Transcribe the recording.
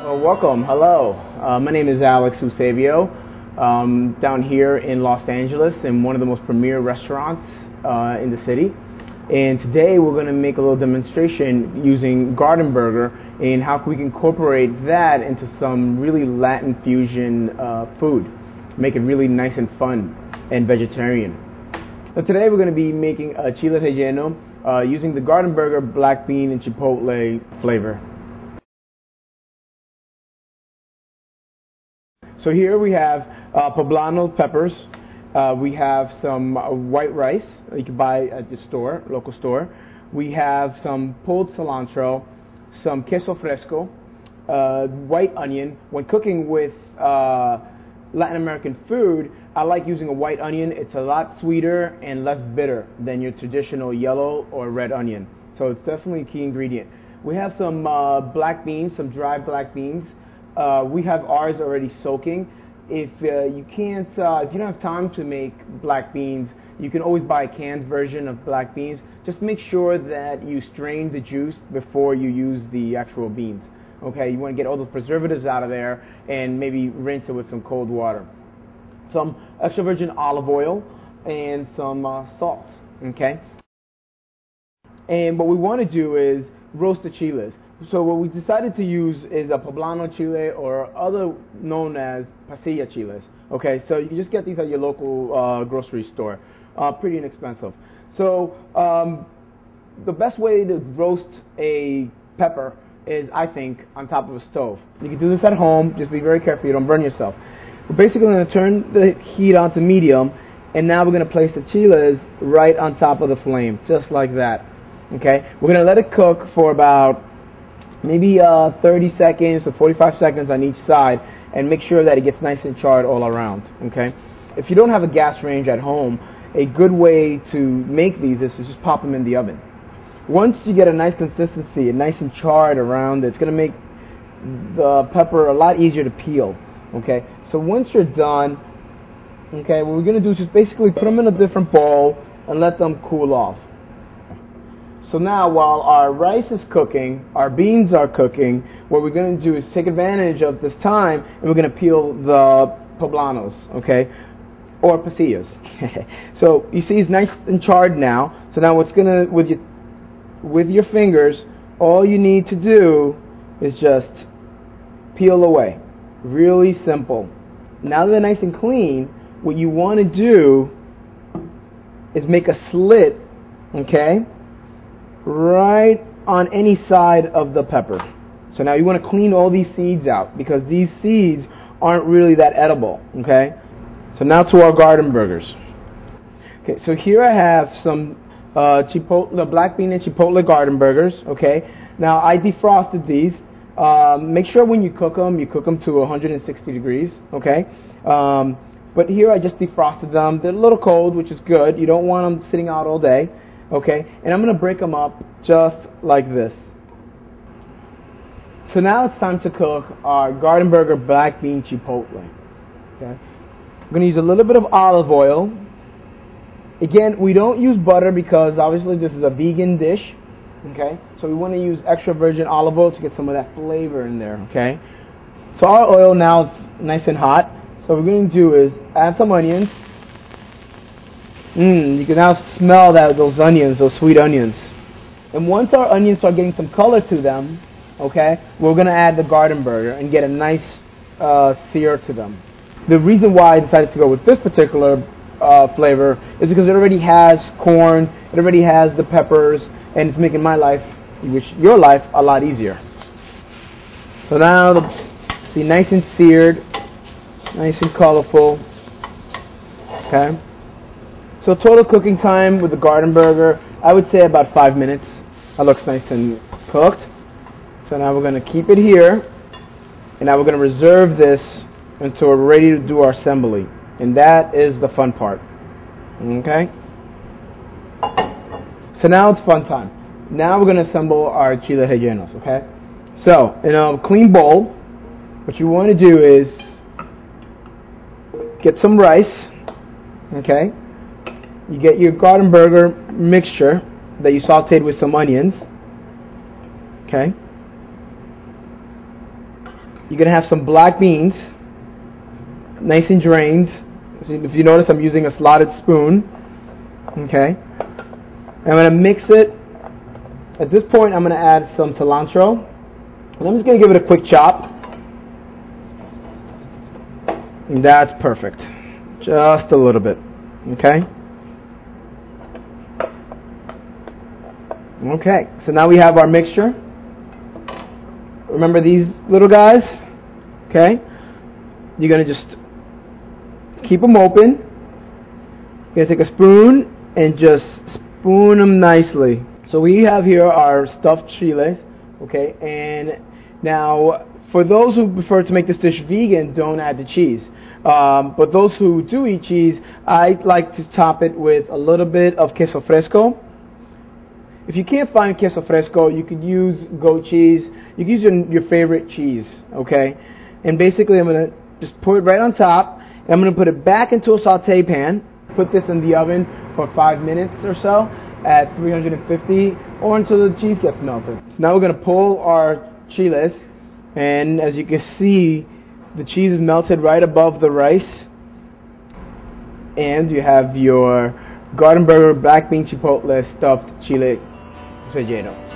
Welcome. Hello. My name is Alex Eusebio. Down here in Los Angeles in one of the most premier restaurants in the city. And today we're going to make a little demonstration using Gardenburger and how we can incorporate that into some really Latin fusion food. Make it really nice and fun and vegetarian. So today we're going to be making a Chile Relleno using the Gardenburger black bean and chipotle flavor. So here we have poblano peppers. We have some white rice you can buy at the store, local store. We have some pulled cilantro, some queso fresco, white onion. When cooking with Latin American food, I like using a white onion. It's a lot sweeter and less bitter than your traditional yellow or red onion. So it's definitely a key ingredient. We have some black beans, some dry black beans. We have ours already soaking. If you don't have time to make black beans, you can always buy a canned version of black beans. Just make sure that you strain the juice before you use the actual beans. Okay, you want to get all those preservatives out of there and maybe rinse it with some cold water. Some extra virgin olive oil and some salt. Okay, and what we want to do is roast the chiles. So what we decided to use is a poblano chile or other known as pasilla chiles. Okay, so you can just get these at your local grocery store. Pretty inexpensive. So the best way to roast a pepper is, I think, on top of a stove. You can do this at home. Just be very careful you don't burn yourself. We're basically going to turn the heat on to medium, and now we're going to place the chiles right on top of the flame, just like that. Okay, we're going to let it cook for about maybe 30 seconds or 45 seconds on each side, and make sure that it gets nice and charred all around. Okay, if you don't have a gas range at home, a good way to make these is to just pop them in the oven. Once you get a nice consistency and nice and charred around it, it's going to make the pepper a lot easier to peel. Okay, so once you're done, okay, what we're going to do is just basically put them in a different bowl and let them cool off. So now, while our rice is cooking, our beans are cooking, what we're going to do is take advantage of this time, and we're going to peel the poblanos, okay, or pasillas. So you see it's nice and charred now. So now what's going to, with your fingers, all you need to do is just peel away. Really simple. Now that they're nice and clean, what you want to do is make a slit, okay, right on any side of the pepper. So now you want to clean all these seeds out, because these seeds aren't really that edible. Okay, so now to our Gardenburgers. Okay, so here I have some the black bean and chipotle Gardenburgers. Okay, now I defrosted these. Make sure when you cook them to 160 degrees. Okay, but here I just defrosted them. They're a little cold, which is good. You don't want them sitting out all day. Okay, and I'm going to break them up just like this. So now it's time to cook our Gardenburger black bean chipotle. Okay, I'm going to use a little bit of olive oil. Again, we don't use butter because obviously this is a vegan dish. Okay, so we want to use extra virgin olive oil to get some of that flavor in there. Okay, so our oil now is nice and hot. So what we're going to do is add some onions. You can now smell those onions, those sweet onions. And once our onions start getting some color to them, okay, we're going to add the Gardenburger and get a nice sear to them. The reason why I decided to go with this particular flavor is because it already has corn, it already has the peppers, and it's making my life, your life, a lot easier. So now, see, nice and seared, nice and colorful. Okay. So total cooking time with the Gardenburger, I would say about 5 minutes. That looks nice and cooked. So now we're going to keep it here, and now we're going to reserve this until we're ready to do our assembly. And that is the fun part. Okay? So now it's fun time. Now we're going to assemble our Chile Rellenos. Okay? So, in a clean bowl, what you want to do is get some rice. Okay? You get your Gardenburger mixture that you sauteed with some onions. Okay. You're gonna have some black beans, nice and drained. So if you notice, I'm using a slotted spoon. Okay. I'm gonna mix it. At this point, I'm gonna add some cilantro, and I'm just gonna give it a quick chop. And that's perfect. Just a little bit. Okay. Okay. So now we have our mixture. Remember these little guys? Okay. You're gonna just keep them open. You're gonna take a spoon and just spoon them nicely. So we have here our stuffed chiles, okay, and now for those who prefer to make this dish vegan, don't add the cheese. But those who do eat cheese, I like to top it with a little bit of queso fresco. If you can't find queso fresco, you could use goat cheese. You can use your favorite cheese, okay? And basically I'm going to just put it right on top, and I'm going to put it back into a saute pan. Put this in the oven for 5 minutes or so at 350 or until the cheese gets melted. So now we're going to pull our chiles, and as you can see, the cheese is melted right above the rice, and you have your Gardenburger black bean chipotle stuffed Chile Relleno.